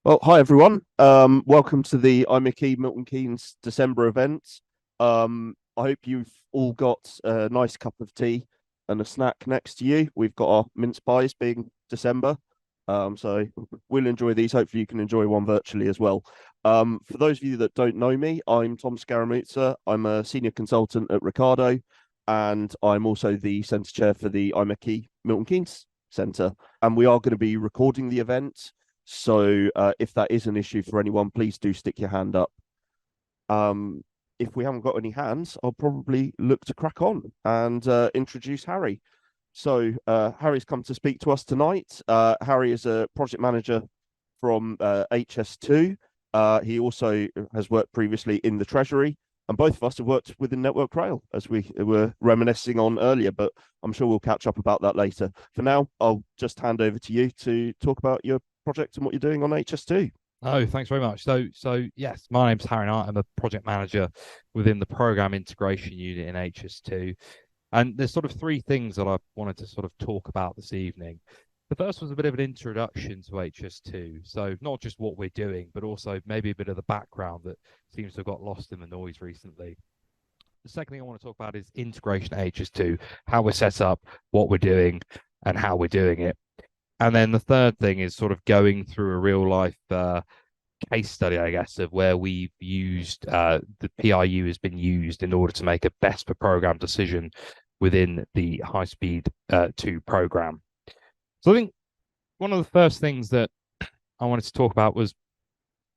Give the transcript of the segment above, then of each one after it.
Well, hi everyone. Welcome to the IMechE Milton Keynes December event. I hope you've all got a nice cup of tea and a snack next to you. We've got our mince pies being December. So we'll enjoy these. Hopefully you can enjoy one virtually as well. For those of you that don't know me, I'm Tom Scaramuzza. I'm a senior consultant at Ricardo, and I'm also the centre chair for the IMechE Milton Keynes Centre. And we are going to be recording the event. So if that is an issue for anyone, please do stick your hand up. Um, if we haven't got any hands, I'll probably look to crack on and introduce Harry. So Harry's come to speak to us tonight. Harry is a project manager from HS2. He also has worked previously in the Treasury, and both of us have worked within Network Rail, as we were reminiscing on earlier, but I'm sure we'll catch up about that later. For now, I'll just hand over to you to talk about your project and what you're doing on HS2. Oh, thanks very much. So yes, my name's Harry Knight. I'm a project manager within the program integration unit in HS2. And there's sort of three things that I wanted to sort of talk about this evening. The first was a bit of an introduction to HS2. So not just what we're doing, but also maybe a bit of the background that seems to have got lost in the noise recently. The second thing I want to talk about is integration at HS2, how we're set up, what we're doing, and how we're doing it. And then the third thing is sort of going through a real life case study, I guess, of where we've used the PRU has been used in order to make a best per program decision within the high speed 2 program. So I think one of the first things that I wanted to talk about was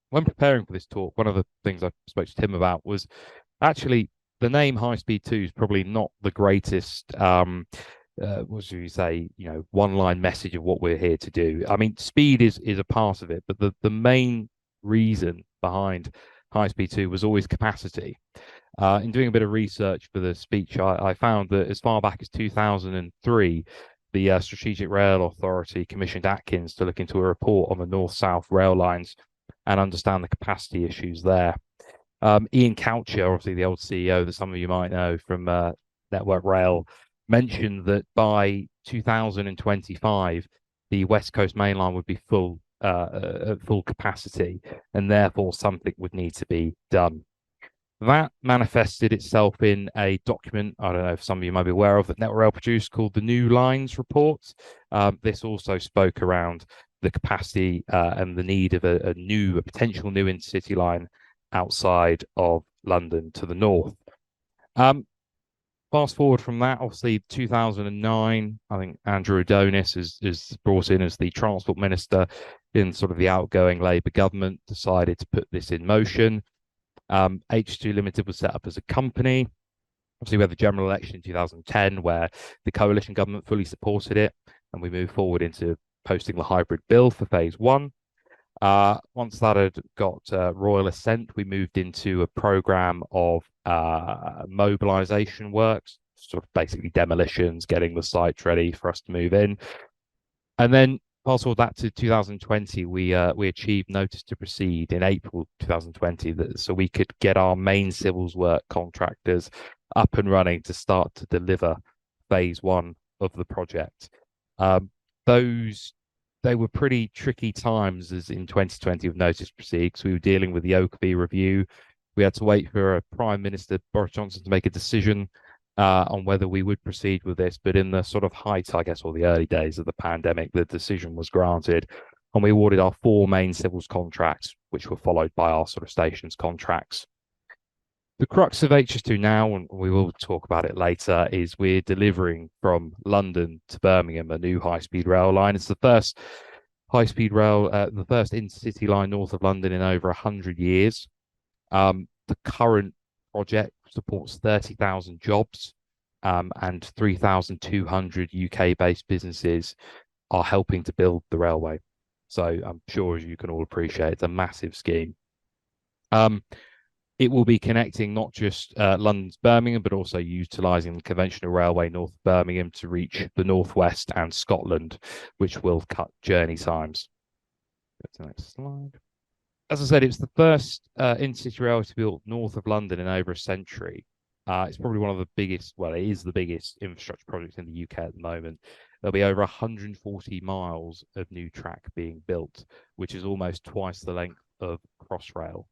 when preparing for this talk, one of the things I spoke to Tim about was actually the name high speed 2 is probably not the greatest what should you say, one line message of what we're here to do. I mean, speed is a part of it, but the main reason behind high speed 2 was always capacity. In doing a bit of research for the speech, I found that as far back as 2003, the Strategic Rail Authority commissioned Atkins to look into a report on the north-south rail lines and understand the capacity issues there. Ian Coucher, obviously the old CEO that some of you might know from Network Rail, mentioned that by 2025, the West Coast Main Line would be full at full capacity, and therefore something would need to be done. That manifested itself in a document, I don't know if some of you might be aware of, that Network Rail produced called the New Lines Report. This also spoke around the capacity and the need of a potential new intercity line outside of London to the north. Fast forward from that, obviously 2009, I think Andrew Adonis is brought in as the transport minister in sort of the outgoing Labour government, decided to put this in motion. H2 Limited was set up as a company. Obviously, we had the general election in 2010 where the coalition government fully supported it, and we moved forward into posting the hybrid bill for phase one. Once that had got royal assent, we moved into a program of mobilization works, sort of basically demolitions, getting the site ready for us to move in. And then fast forward that to 2020, we achieved notice to proceed in April 2020, so we could get our main civils work contractors up and running to start to deliver phase one of the project. They were pretty tricky times as in 2020 with notice to proceed because we were dealing with the Oakley review. We had to wait for Prime Minister Boris Johnson to make a decision on whether we would proceed with this. But in the sort of height, I guess, or the early days of the pandemic, the decision was granted, and we awarded our 4 main civils contracts, which were followed by our sort of stations contracts. The crux of HS2 now, and we will talk about it later, is we're delivering from London to Birmingham a new high-speed rail line. It's the first high-speed rail, the first intercity line north of London in over 100 years. The current project supports 30,000 jobs, and 3,200 UK-based businesses are helping to build the railway. So I'm sure, as you can all appreciate, it's a massive scheme. It will be connecting not just London to Birmingham, but also utilising the conventional railway north of Birmingham to reach the northwest and Scotland, which will cut journey times. Go to the next slide. As I said, it's the first intercity railway to be built north of London in over a century. It's probably one of the biggest, well, it is the biggest infrastructure project in the UK at the moment. there'll be over 140 miles of new track being built, which is almost twice the length of Crossrail.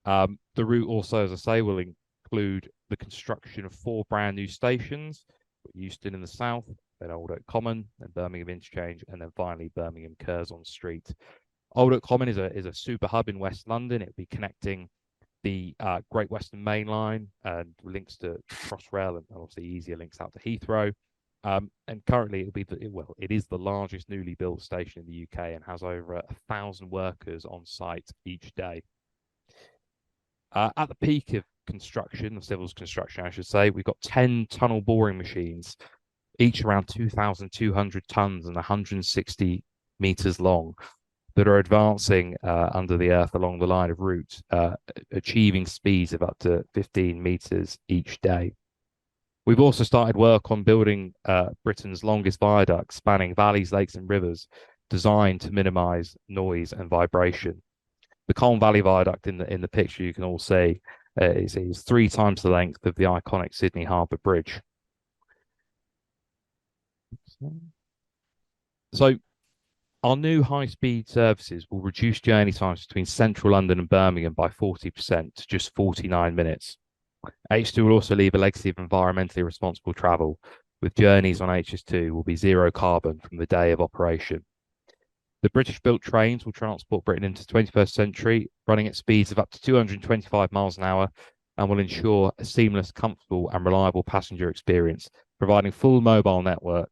The route also, as I say, will include the construction of 4 brand new stations: Euston in the south, then Old Oak Common, then Birmingham Interchange, and then finally Birmingham Curzon Street. Old Oak Common is a super hub in West London. It'll be connecting the Great Western Main Line and links to Crossrail, and obviously easier links out to Heathrow. And currently it is the largest newly built station in the UK and has over 1,000 workers on site each day. At the peak of construction, of civils construction, I should say, we've got 10 tunnel boring machines, each around 2,200 tons and 160 meters long, that are advancing under the earth along the line of route, achieving speeds of up to 15 meters each day. We've also started work on building Britain's longest viaduct spanning valleys, lakes, and rivers, designed to minimize noise and vibration. The Colne Valley Viaduct in the picture you can all see is 3 times the length of the iconic Sydney Harbour Bridge. So our new high-speed services will reduce journey times between central London and Birmingham by 40% to just 49 minutes. H2 will also leave a legacy of environmentally responsible travel, with journeys on HS2 will be zero carbon from the day of operation. The British-built trains will transport Britain into the 21st century, running at speeds of up to 225 miles an hour, and will ensure a seamless, comfortable, and reliable passenger experience, providing full mobile network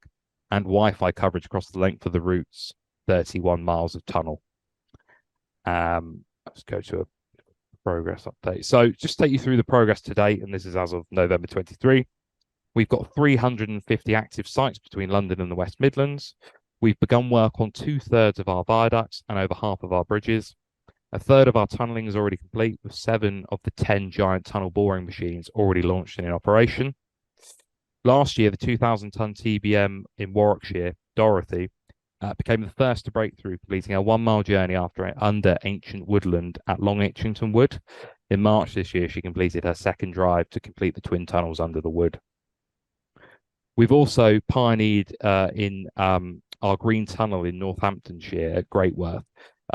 and Wi-Fi coverage across the length of the route's 31 miles of tunnel. Let's go to a progress update. So just take you through the progress to date, and this is as of November 23. We've got 350 active sites between London and the West Midlands. We've begun work on 2/3 of our viaducts and over half of our bridges. 1/3 of our tunnelling is already complete, with 7 of the 10 giant tunnel boring machines already launched and in operation. Last year, the 2,000-ton TBM in Warwickshire, Dorothy, became the first to break through, completing a 1-mile journey under ancient woodland at Long Itchington Wood. In March this year, she completed her second drive to complete the twin tunnels under the wood. We've also pioneered in our green tunnel in Northamptonshire at Greatworth,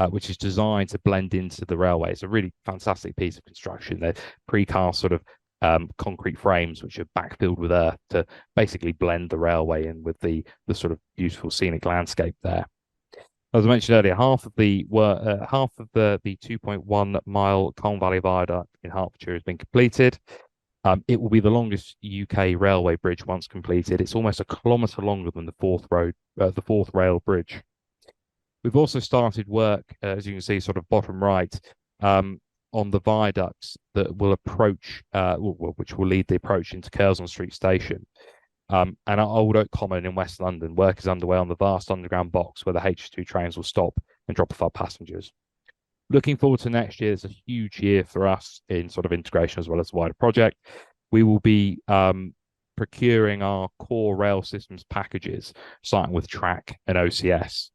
which is designed to blend into the railway. It's a really fantastic piece of construction. They're precast sort of concrete frames which are backfilled with earth to basically blend the railway in with the sort of beautiful scenic landscape there. As I mentioned earlier, half of the 2.1 mile Colne Valley Viaduct in Hertfordshire has been completed. It will be the longest UK railway bridge once completed. It's almost 1 kilometre longer than the Forth Rail Bridge. We've also started work, as you can see, sort of bottom right, on the viaducts that will approach, which will lead the approach into Curzon Street Station. And at Old Oak Common in West London, work is underway on the vast underground box where the HS2 trains will stop and drop off our passengers. Looking forward to next year, it's a huge year for us in sort of integration as well as the wider project. We will be procuring our core rail systems packages, starting with track and OCS.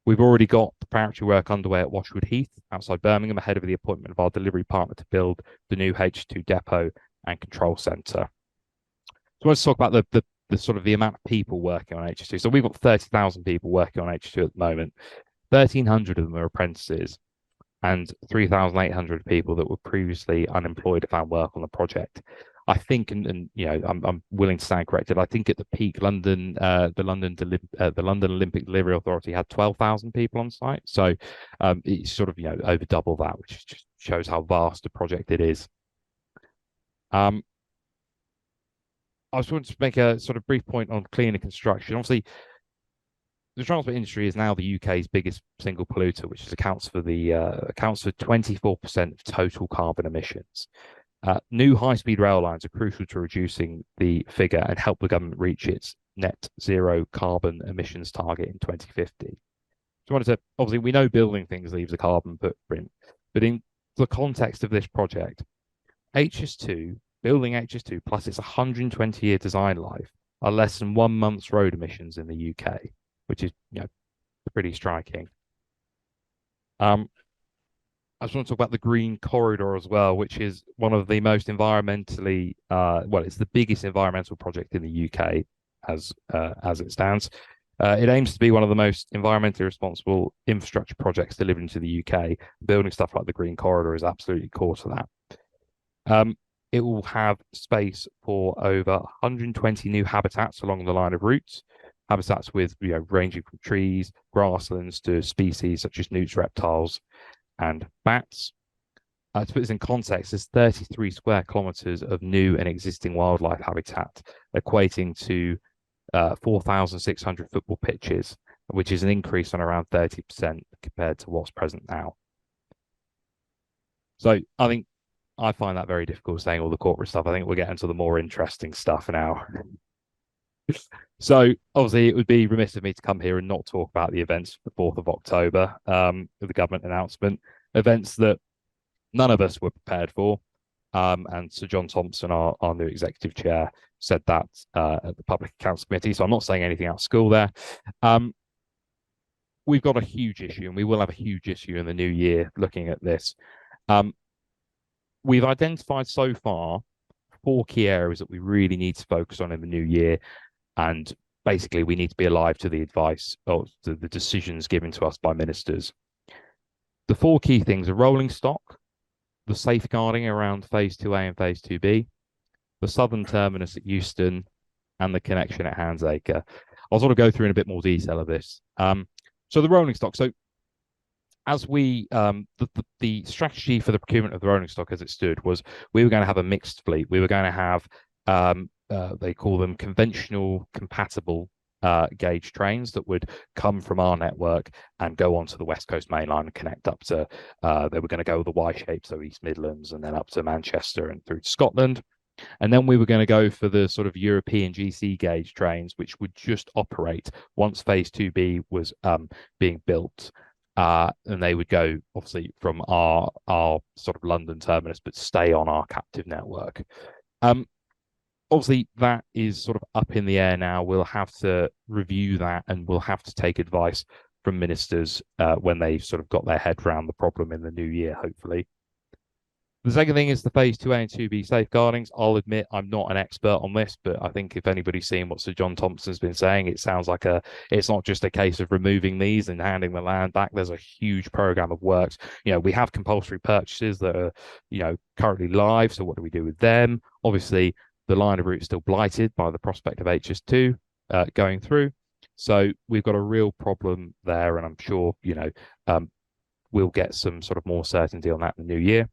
We've already got preparatory work underway at Washwood Heath, outside Birmingham, ahead of the appointment of our delivery partner to build the new H2 depot and control centre. So I want to talk about the sort of the amount of people working on H2. So we've got 30,000 people working on H2 at the moment. 1,300 of them are apprentices, and 3,800 people that were previously unemployed have found work on the project. I think, and you know, I'm willing to stand corrected. I think at the peak, the London Olympic Delivery Authority had 12,000 people on site. So it's sort of, you know, over double that, which just shows how vast a project it is. I just wanted to make a sort of brief point on cleaner construction. Obviously, the transport industry is now the UK's biggest single polluter, which accounts for 24% of total carbon emissions. New high-speed rail lines are crucial to reducing the figure and help the government reach its net zero carbon emissions target in 2050. So obviously, we know building things leaves a carbon footprint, but in the context of this project, building HS2 plus its 120-year design life are less than 1 month's road emissions in the UK, which is, you know, pretty striking. I just want to talk about the Green Corridor as well, which is one of the most environmentally, it's the biggest environmental project in the UK as it stands. It aims to be one of the most environmentally responsible infrastructure projects delivered into the UK. Building stuff like the Green Corridor is absolutely core to that. It will have space for over 120 new habitats along the line of routes. Habitats with, ranging from trees, grasslands to species such as newts, reptiles, and bats. To put this in context, there's 33 square kilometres of new and existing wildlife habitat, equating to 4,600 football pitches, which is an increase on around 30% compared to what's present now. So I find that very difficult saying all the corporate stuff. I think we're getting to the more interesting stuff now. So obviously it would be remiss of me to come here and not talk about the events for the 4th of October, the government announcement, events that none of us were prepared for. And Sir John Thompson, our new executive chair, said that at the Public Accounts Committee. So I'm not saying anything out of school there. We've got a huge issue, and we will have a huge issue in the new year looking at this. We've identified so far 4 key areas that we really need to focus on in the new year. And basically, we need to be alive to the advice or the decisions given to us by ministers. The 4 key things are rolling stock, the safeguarding around phase 2A and phase 2B, the southern terminus at Euston, and the connection at Handsacre. I'll sort of go through in a bit more detail of this. So the rolling stock. So as we the strategy for the procurement of the rolling stock as it stood was we were going to have a mixed fleet. We were going to have they call them conventional compatible gauge trains that would come from our network and go onto the West Coast Main Line and connect up to they were going to go the Y shape, so East Midlands, and then up to Manchester and through to Scotland. And then we were going to go for the sort of European GC gauge trains, which would just operate once phase 2B was being built. And they would go obviously from our sort of London terminus, but stay on our captive network. Obviously, that is sort of up in the air now. We'll have to review that, and we'll have to take advice from ministers when they've sort of got their head around the problem in the new year, hopefully. The second thing is the phase 2A and 2B safeguardings. I'll admit I'm not an expert on this, but I think if anybody's seen what Sir John Thompson's been saying, it sounds like it's not just a case of removing these and handing the land back. There's a huge program of works. We have compulsory purchases that are, currently live. So what do we do with them? Obviously, the line of route is still blighted by the prospect of HS2 going through. So we've got a real problem there, and I'm sure, we'll get some sort of more certainty on that in the new year.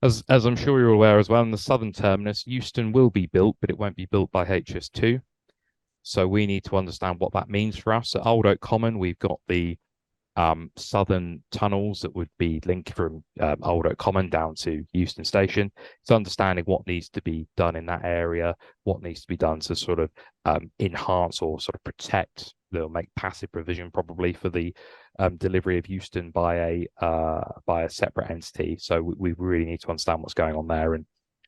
As I'm sure you're aware as well, in the southern terminus, Euston will be built, but it won't be built by HS2. So we need to understand what that means for us. At Old Oak Common, we've got the southern tunnels that would be linked from Old Oak Common down to Euston Station. It's understanding what needs to be done in that area, what needs to be done to sort of enhance or sort of protect. They'll make passive provision probably for the delivery of Euston by a separate entity. So we really need to understand what's going on there, and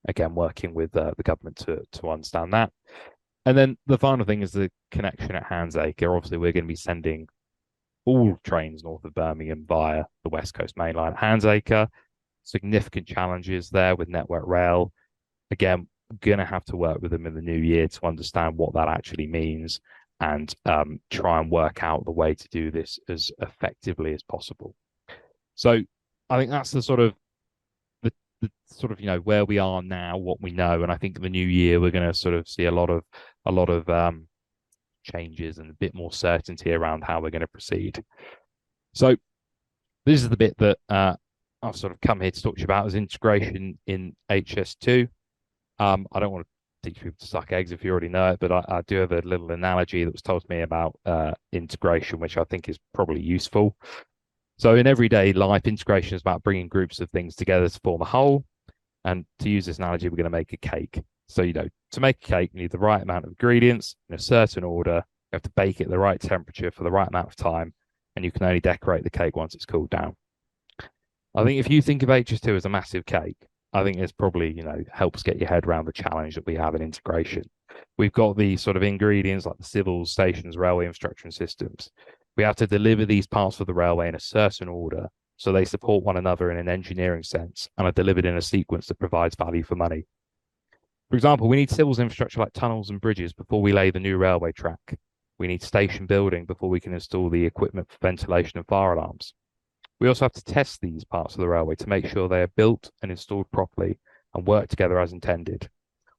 again working with the government to understand that. And then the final thing is the connection at Handsacre. Obviously, we're going to be sending all trains north of Birmingham via the West Coast Main Line. Handsacre, significant challenges there with Network Rail. Again, going to have to work with them in the new year to understand what that actually means, and try and work out the way to do this as effectively as possible. So I think that's the sort of where we are now, what we know, and I think in the new year we're going to sort of see a lot of changes and a bit more certainty around how we're going to proceed. So this is the bit that I've sort of come here to talk to you about, is integration in HS2. I don't want to teach people to suck eggs if you already know it, but I do have a little analogy that was told to me about integration, which I think is probably useful. So in everyday life, integration is about bringing groups of things together to form a whole. And to use this analogy, we're going to make a cake. So, to make a cake, you need the right amount of ingredients in a certain order. You have to bake it at the right temperature for the right amount of time, and you can only decorate the cake once it's cooled down. I think if you think of HS2 as a massive cake, I think it's probably, helps get your head around the challenge that we have in integration. We've got the sort of ingredients like the civils, stations, railway infrastructure and systems. We have to deliver these parts of the railway in a certain order so they support one another in an engineering sense and are delivered in a sequence that provides value for money. For example, we need civils infrastructure like tunnels and bridges before we lay the new railway track. We need station building before we can install the equipment for ventilation and fire alarms. We also have to test these parts of the railway to make sure they are built and installed properly and work together as intended.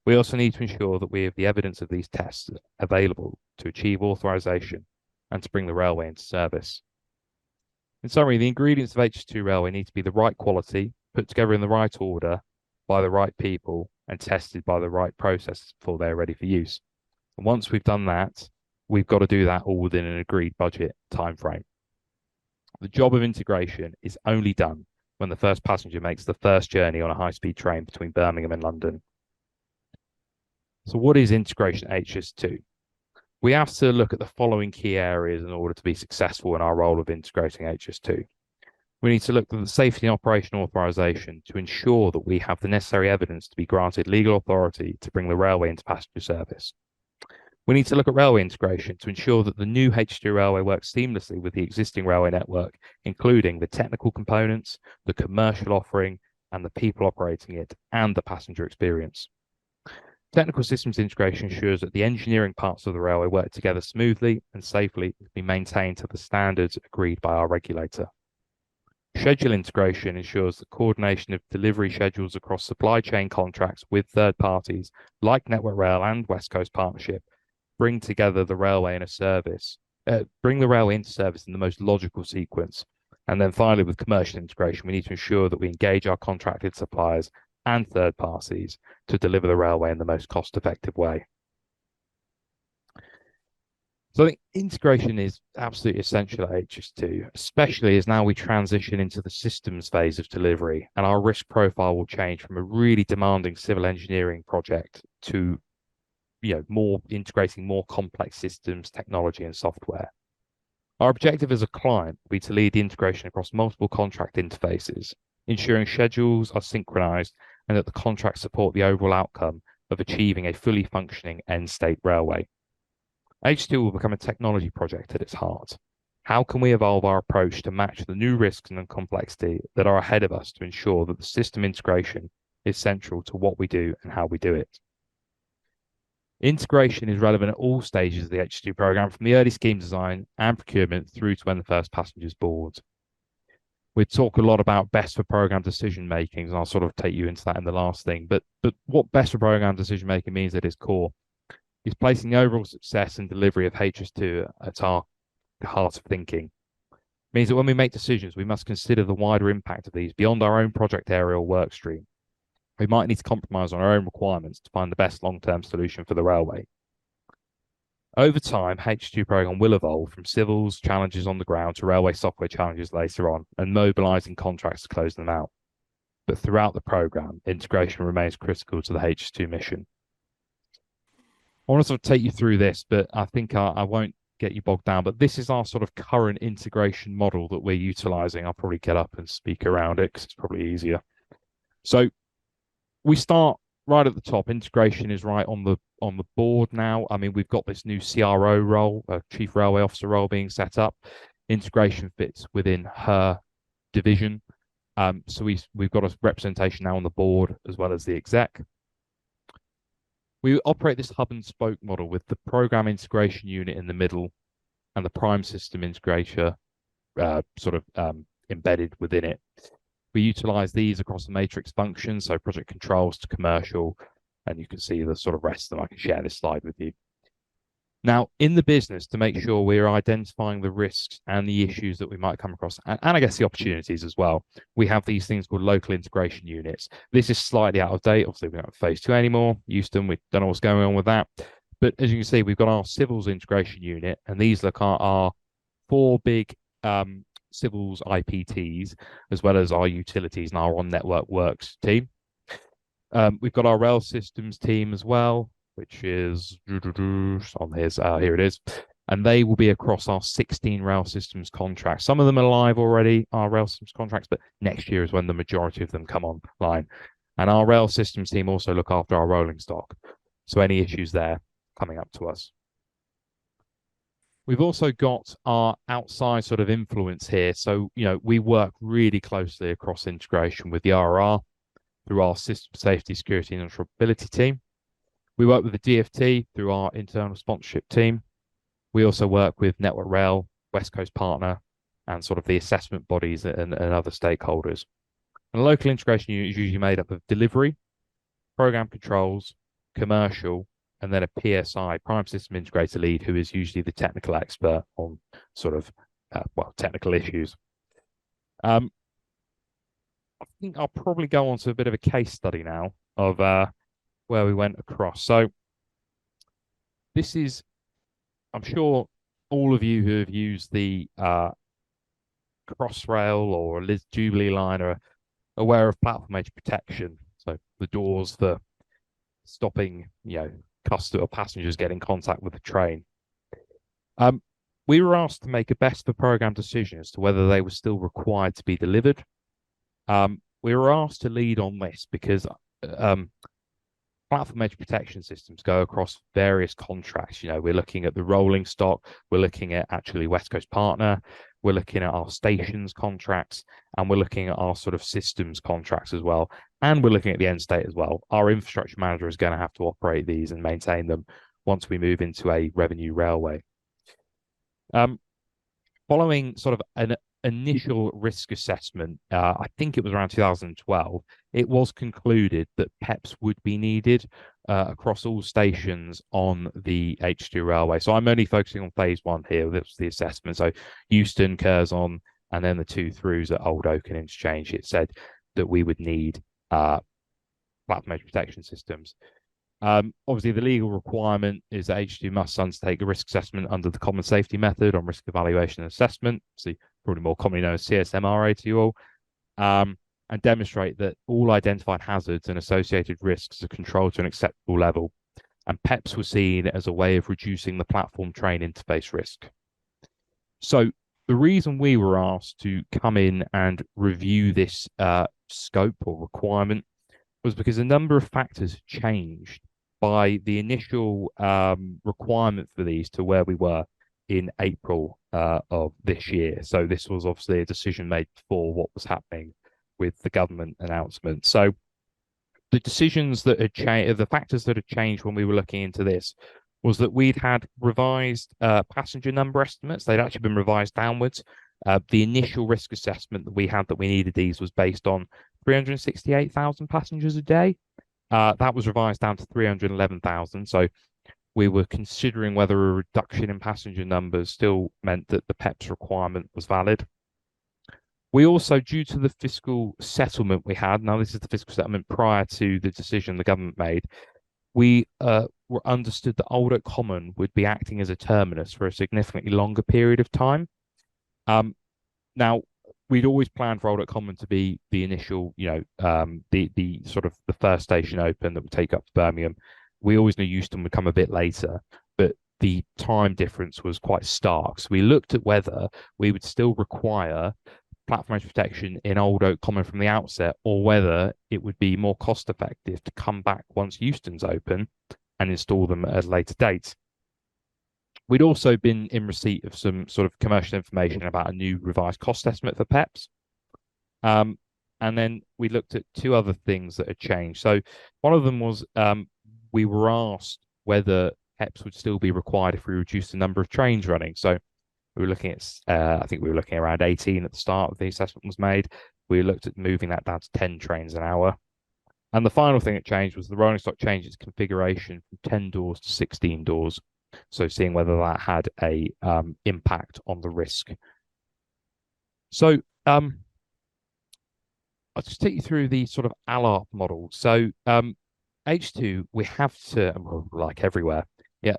We also need to ensure that we have the evidence of these tests available to achieve authorization and to bring the railway into service. In summary, the ingredients of HS2 railway need to be the right quality, put together in the right order, by the right people, and tested by the right processes before they're ready for use. And once we've done that, we've got to do that all within an agreed budget timeframe. The job of integration is only done when the first passenger makes the first journey on a high-speed train between Birmingham and London. So what is integration HS2? We have to look at the following key areas in order to be successful in our role of integrating HS2. We need to look at the safety and operation authorization to ensure that we have the necessary evidence to be granted legal authority to bring the railway into passenger service. We need to look at railway integration to ensure that the new HS2 railway works seamlessly with the existing railway network, including the technical components, the commercial offering, and the people operating it, and the passenger experience. Technical systems integration ensures that the engineering parts of the railway work together smoothly and safely and be maintained to the standards agreed by our regulator. Schedule integration ensures the coordination of delivery schedules across supply chain contracts with third parties like Network Rail and West Coast Partnership bring together the railway in a service, bring the railway into service in the most logical sequence. And then finally, with commercial integration, we need to ensure that we engage our contracted suppliers and third parties to deliver the railway in the most cost-effective way. So I think integration is absolutely essential at HS2, especially as now we transition into the systems phase of delivery, and our risk profile will change from a really demanding civil engineering project to more integrating more complex systems, technology, and software. Our objective as a client will be to lead the integration across multiple contract interfaces, ensuring schedules are synchronized and that the contracts support the overall outcome of achieving a fully functioning end-state railway. HS2 will become a technology project at its heart. How can we evolve our approach to match the new risks and complexity that are ahead of us to ensure that the system integration is central to what we do and how we do it? Integration is relevant at all stages of the HS2 program, from the early scheme design and procurement through to when the first passengers board. We talk a lot about best for program decision making, and I'll sort of take you into that in the last thing. But what best for program decision making means at its core is placing the overall success and delivery of HS2 at our heart of thinking. It means that when we make decisions, we must consider the wider impact of these beyond our own project area or work stream. We might need to compromise on our own requirements to find the best long-term solution for the railway. Over time, HS2 program will evolve from civils challenges on the ground to railway software challenges later on, and mobilizing contracts to close them out. But throughout the program, integration remains critical to the HS2 mission. I want to sort of take you through this, but I think I won't get you bogged down. But this is our sort of current integration model that we're utilizing. I'll probably get up and speak around it because it's probably easier. So we start right at the top. Integration is right on the board now. I mean, we've got this new CRO role, Chief Railway Officer role being set up. Integration fits within her division. So we've got a representation now on the board as well as the exec. We operate this hub and spoke model with the program integration unit in the middle and the prime system integrator embedded within it. We utilize these across the matrix functions, so project controls to commercial, and you can see the sort of rest of them. I can share this slide with you. Now, in the business, to make sure we're identifying the risks and the issues that we might come across, and I guess the opportunities as well, we have these things called local integration units. This is slightly out of date. Obviously, we don't have phase 2 anymore. Euston, we don't know what's going on with that. But as you can see, we've got our civils integration unit, and these look at our 4 big civils IPTs, as well as our utilities and our on-network works team. We've got our rail systems team as well, which is on here it is. And they will be across our 16 rail systems contracts. Some of them are live already, our rail systems contracts, but next year is when the majority of them come online. And our rail systems team also look after our rolling stock. So any issues there coming up to us. We've also got our outside sort of influence here. So, we work really closely across integration with the RR through our system safety, security, and interoperability team. We work with the DFT through our internal sponsorship team. We also work with Network Rail, West Coast Partner, and sort of the assessment bodies and other stakeholders. And a local integration unit is usually made up of delivery, program controls, commercial, and then a PSI, Prime System Integrator Lead, who is usually the technical expert on sort of, technical issues. I think I'll probably go on to a bit of a case study now of where we went across. So this is, I'm sure all of you who have used the Crossrail or Liz Jubilee line are aware of platform edge protection. So the doors for stopping, customer or passengers get in contact with the train. We were asked to make a best for program decision as to whether they were still required to be delivered. We were asked to lead on this because platform edge protection systems go across various contracts. We're looking at the rolling stock, we're looking at actually West Coast Partner, we're looking at our stations contracts, and we're looking at our sort of systems contracts as well. And we're looking at the end state as well. Our infrastructure manager is going to have to operate these and maintain them once we move into a revenue railway. Following sort of an initial risk assessment, I think it was around 2012, it was concluded that Peps would be needed across all stations on the H2 railway. So I'm only focusing on phase one here. This was the assessment. So Euston, Curzon, and then the two throughs at Old Oaken Interchange. It said that we would need platform edge protection systems. Obviously, the legal requirement is that H2 must undertake a risk assessment under the common safety method on risk evaluation and assessment, so probably more commonly known as CSMRA to you all, and demonstrate that all identified hazards and associated risks are controlled to an acceptable level. And Peps was seen as a way of reducing the platform train interface risk. So the reason we were asked to come in and review this scope or requirement was because a number of factors changed by the initial requirement for these to where we were in April of this year. So this was obviously a decision made before what was happening with the government announcement. So the decisions that had changed, the factors that had changed when we were looking into this was that we'd had revised passenger number estimates. They'd actually been revised downwards. The initial risk assessment that we had that we needed these was based on 368,000 passengers a day. That was revised down to 311,000. So we were considering whether a reduction in passenger numbers still meant that the Peps requirement was valid. We also, due to the fiscal settlement we had, now this is the fiscal settlement prior to the decision the government made, we were understood that Old Oak Common would be acting as a terminus for a significantly longer period of time. Now, we'd always planned for Old Oak Common to be the initial, the sort of the first station open that would take up to Birmingham. We always knew Euston would come a bit later, but the time difference was quite stark. So we looked at whether we would still require platform edge protection in Old Oak Common from the outset, or whether it would be more cost effective to come back once Euston's open and install them at a later date. We'd also been in receipt of some sort of commercial information about a new revised cost estimate for Peps. And then we looked at two other things that had changed. So one of them was we were asked whether Peps would still be required if we reduced the number of trains running. So we were looking at, I think we were looking around 18 at the start of the assessment was made. We looked at moving that down to 10 trains an hour. And the final thing that changed was the rolling stock changed its configuration from 10 doors to 16 doors. So seeing whether that had a impact on the risk. So I'll just take you through the sort of Allar model. So H2, we have to, well, like everywhere,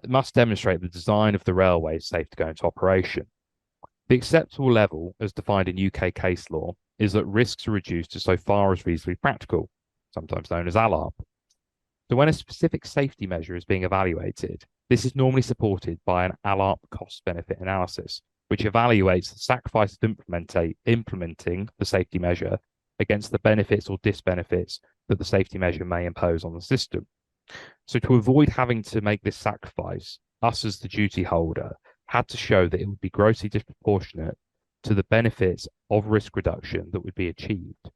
must demonstrate the design of the railway is safe to go into operation. The acceptable level, as defined in UK case law, is that risks are reduced to so far as reasonably practical, sometimes known as Allar. So when a specific safety measure is being evaluated, this is normally supported by an Allar cost-benefit analysis, which evaluates the sacrifice of implementing the safety measure against the benefits or disbenefits that the safety measure may impose on the system. So to avoid having to make this sacrifice, us as the duty holder had to show that it would be grossly disproportionate to the benefits of risk reduction that would be achieved.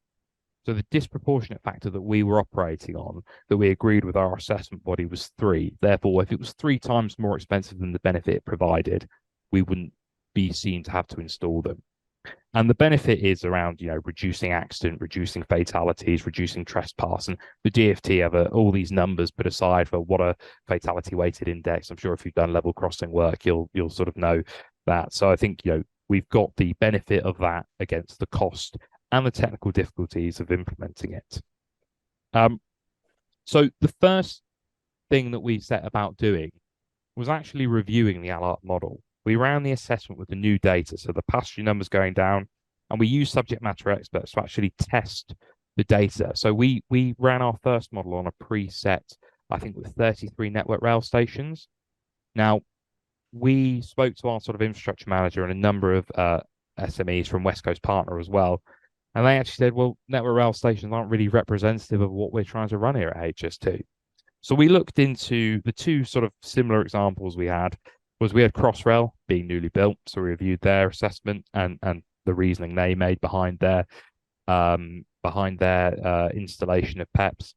So the disproportionate factor that we were operating on, that we agreed with our assessment body, was 3. Therefore, if it was 3 times more expensive than the benefit it provided, we wouldn't be seen to have to install them. And the benefit is around, reducing accident, reducing fatalities, reducing trespass. And the DFT have all these numbers put aside for what a fatality weighted index. I'm sure if you've done level crossing work, you'll sort of know that. So I think, we've got the benefit of that against the cost and the technical difficulties of implementing it. So the first thing that we set about doing was actually reviewing the Allar model. We ran the assessment with the new data, so the passenger numbers going down, and we used subject matter experts to actually test the data. So we ran our first model on a preset, I think, with 33 network rail stations. Now, we spoke to our sort of infrastructure manager and a number of SMEs from West Coast Partner as well, and they actually said, well, network rail stations aren't really representative of what we're trying to run here at HS2. So we looked into the 2 sort of similar examples we had. We had Crossrail being newly built, so we reviewed their assessment and the reasoning they made behind their installation of Peps,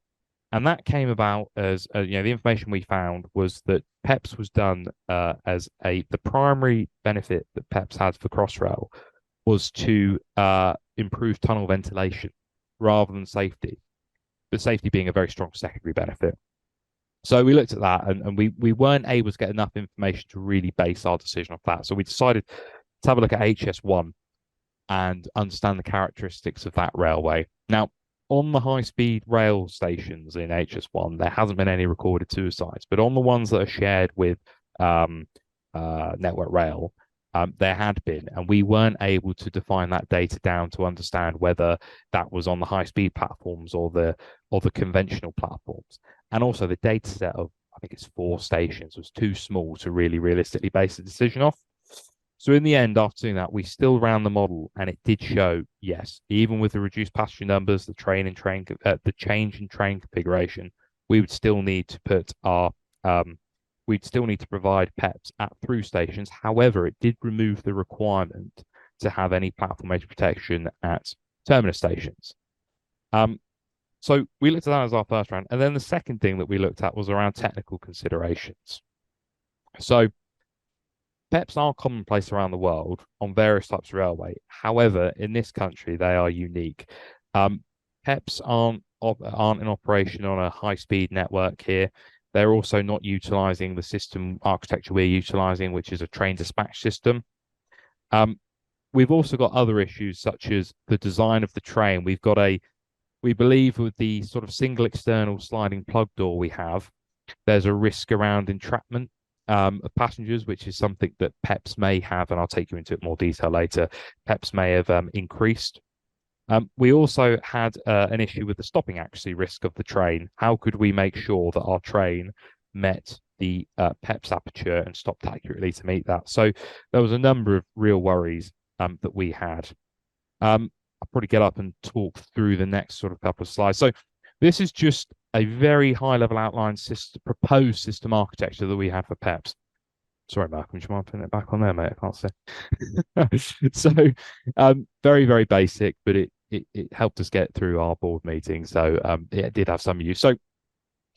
and that came about as the information we found was that Peps was done as the primary benefit that Peps had for Crossrail was to improve tunnel ventilation rather than safety, but safety being a very strong secondary benefit. So we looked at that, and we weren't able to get enough information to really base our decision off that. So we decided to have a look at HS1 and understand the characteristics of that railway. Now, on the high-speed rail stations in HS1, there hasn't been any recorded suicides, but on the ones that are shared with Network Rail, there had been, and we weren't able to define that data down to understand whether that was on the high-speed platforms or the conventional platforms. And also the data set of, I think it's 4 stations, was too small to really realistically base the decision off. So in the end, after doing that, we still ran the model, and it did show, yes, even with the reduced passenger numbers, the change in train configuration, we would still need to put we'd still need to provide Peps at through stations. However, it did remove the requirement to have any platform edge protection at terminus stations. So we looked at that as our first round. And then the second thing that we looked at was around technical considerations. So Peps are commonplace around the world on various types of railway. However, in this country, they are unique. Peps aren't in operation on a high-speed network here. They're also not utilizing the system architecture we're utilizing, which is a train dispatch system. We've also got other issues, such as the design of the train. We believe with the sort of single external sliding plug door we have, there's a risk around entrapment of passengers, which is something that Peps may have, and I'll take you into it more detail later. Peps may have increased. We also had an issue with the stopping accuracy risk of the train. How could we make sure that our train met the Peps aperture and stopped accurately to meet that? So there was a number of real worries that we had. I'll probably get up and talk through the next sort of couple of slides. So this is just a very high-level outline proposed system architecture that we had for Peps. Sorry, Malcolm, do you mind putting it back on there, mate? I can't see. So very, very basic, but it helped us get through our board meeting. So it did have some use. So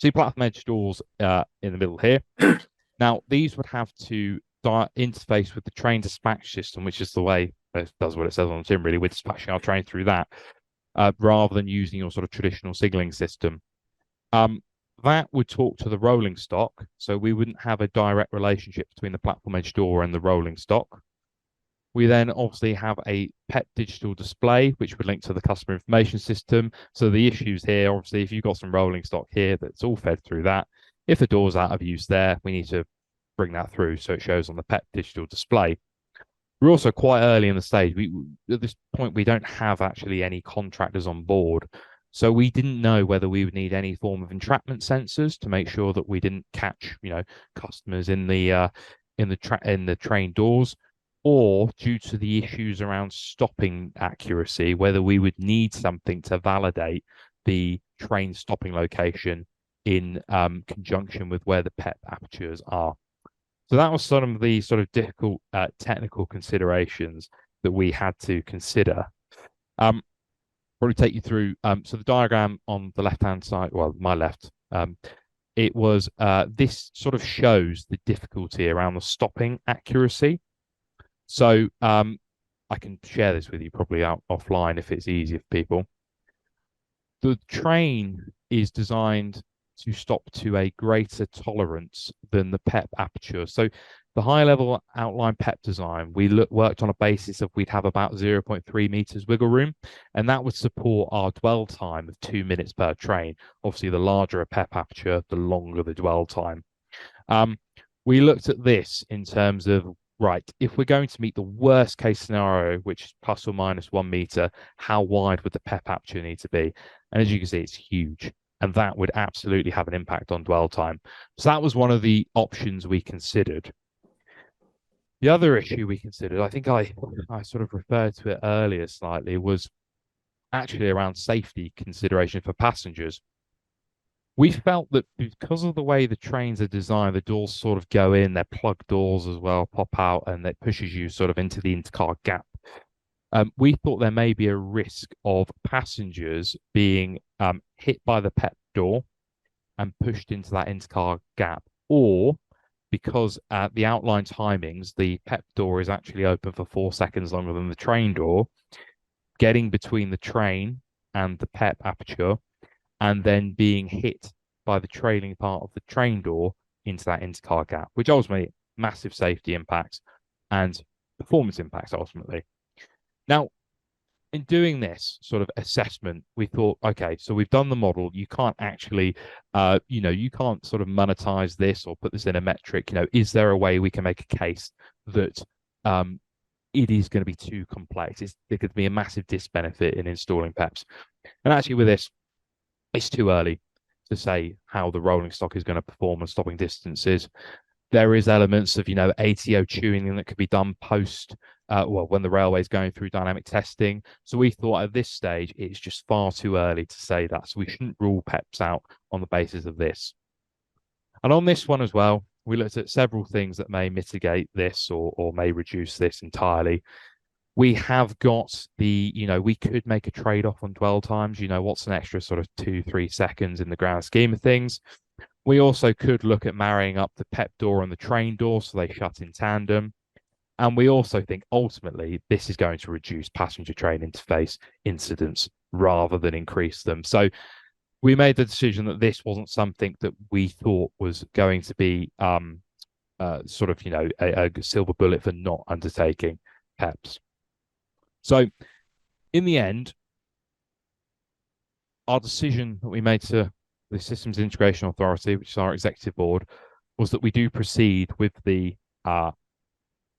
see platform edge doors in the middle here. Now, these would have to interface with the train dispatch system, which is the way it does what it says on the tin, really. We're dispatching our train through that rather than using your sort of traditional signaling system. That would talk to the rolling stock, so we wouldn't have a direct relationship between the platform edge door and the rolling stock. We then obviously have a PET digital display, which would link to the customer information system. So the issues here, obviously, if you've got some rolling stock here that's all fed through that, if the door's out of use there, we need to bring that through so it shows on the PET digital display. We're also quite early in the stage. At this point, we don't have actually any contractors on board. So we didn't know whether we would need any form of entrapment sensors to make sure that we didn't catch, customers in the train doors, or due to the issues around stopping accuracy, whether we would need something to validate the train stopping location in conjunction with where the PEP apertures are. So that was some of the sort of difficult technical considerations that we had to consider. probably take you through. So the diagram on the left-hand side, well, my left, it was this sort of shows the difficulty around the stopping accuracy. So I can share this with you probably out offline if it's easier for people. The train is designed to stop to a greater tolerance than the PEP aperture. So the high level outline PEP design, we worked on a basis of we'd have about 0.3 meters wiggle room, and that would support our dwell time of 2 minutes per train. Obviously, the larger a PEP aperture, the longer the dwell time. We looked at this in terms of, right, if we're going to meet the worst case scenario, which is plus or minus 1 meter, how wide would the PEP aperture need to be? And as you can see, it's huge. And that would absolutely have an impact on dwell time. So that was one of the options we considered. The other issue we considered, I think I sort of referred to it earlier slightly, was actually around safety consideration for passengers. We felt that because of the way the trains are designed, the doors sort of go in, they're plug doors as well, pop out, and it pushes you sort of into the intercar gap. We thought there may be a risk of passengers being hit by the PEP door and pushed into that intercar gap, or because at the outline timings, the PEP door is actually open for 4 seconds longer than the train door, getting between the train and the PEP aperture, and then being hit by the trailing part of the train door into that intercar gap, which ultimately massive safety impacts and performance impacts ultimately. Now, in doing this sort of assessment, we thought, okay, so we've done the model. You can't actually, you can't sort of monetize this or put this in a metric. Is there a way we can make a case that it is going to be too complex? There could be a massive disbenefit in installing Peps. And actually, with this, it's too early to say how the rolling stock is going to perform and stopping distances. There is elements of, ATO tuning that could be done post, when the railway is going through dynamic testing. So we thought at this stage, it's just far too early to say that. So we shouldn't rule Peps out on the basis of this. And on this one as well, we looked at several things that may mitigate this or may reduce this entirely. We have got we could make a trade-off on dwell times. What's an extra sort of 2-3 seconds in the grand scheme of things? We also could look at marrying up the PEP door and the train door so they shut in tandem. And we also think ultimately this is going to reduce passenger train interface incidents rather than increase them. So we made the decision that this wasn't something that we thought was going to be a silver bullet for not undertaking Peps. So in the end, our decision that we made to the Systems Integration Authority, which is our executive board, was that we do proceed with the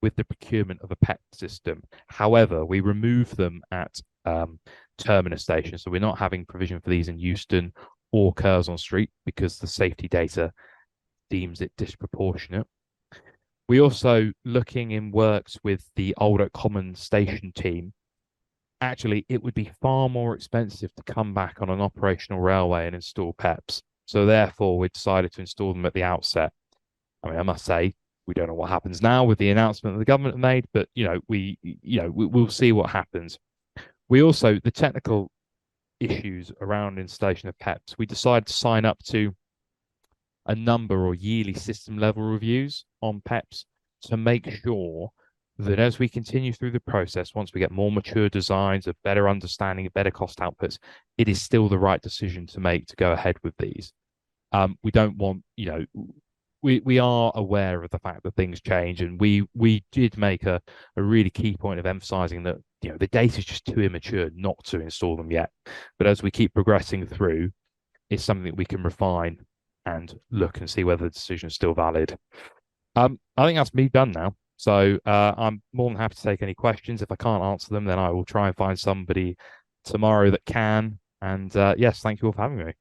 procurement of a PEP system. However, we remove them at terminus stations, so we're not having provision for these in Euston or Curzon Street because the safety data deems it disproportionate. We also looking in works with the Old Common Station team. Actually, it would be far more expensive to come back on an operational railway and install Peps. So therefore, we decided to install them at the outset. I mean, I must say, we don't know what happens now with the announcement that the government made, but we'll see what happens. We also, the technical issues around installation of Peps, we decided to sign up to a number or yearly system level reviews on Peps to make sure that as we continue through the process, once we get more mature designs, a better understanding, better cost outputs, it is still the right decision to make to go ahead with these. We don't want, we are aware of the fact that things change, and we did make a really key point of emphasizing that the data is just too immature not to install them yet. But as we keep progressing through, it's something that we can refine and look and see whether the decision is still valid. I think that's me done now. So I'm more than happy to take any questions. If I can't answer them, then I will try and find somebody tomorrow that can. And yes, thank you all for having me.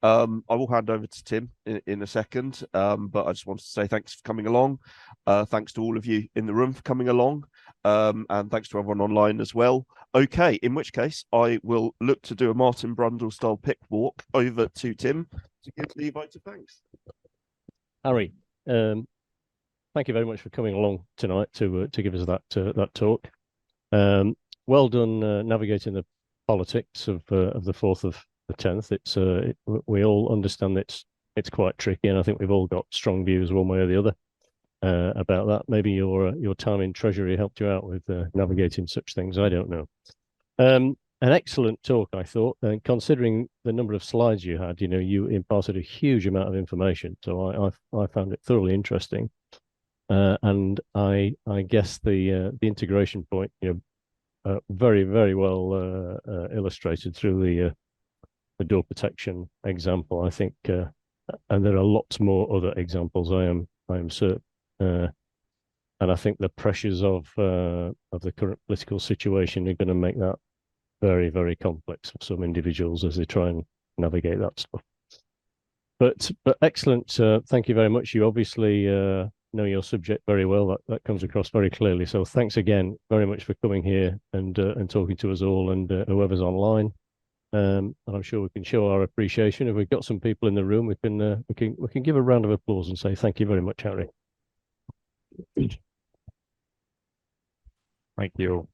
I will hand over to Tim in a second, but I just wanted to say thanks for coming along. Thanks to all of you in the room for coming along, and thanks to everyone online as well. Okay, in which case I will look to do a Martin Brundle style pick walk over to Tim to give the vote of thanks. Harry, thank you very much for coming along tonight to give us that talk. well done navigating the politics of the 4th of the 10th. We all understand it's quite tricky, and I think we've all got strong views one way or the other about that. Maybe your time in Treasury helped you out with navigating such things. I don't know. An excellent talk, I thought, and considering the number of slides you had, you imparted a huge amount of information. So I found it thoroughly interesting. And I guess the integration point, very, very well illustrated through the door protection example. I think, and there are lots more other examples. I am certain, and I think the pressures of the current political situation are going to make that very, very complex for some individuals as they try and navigate that stuff. But excellent. Thank you very much. You obviously know your subject very well. That comes across very clearly. So thanks again very much for coming here and talking to us all and whoever's online. And I'm sure we can show our appreciation. If we've got some people in the room, we can give a round of applause and say thank you very much, Harry. Thank you.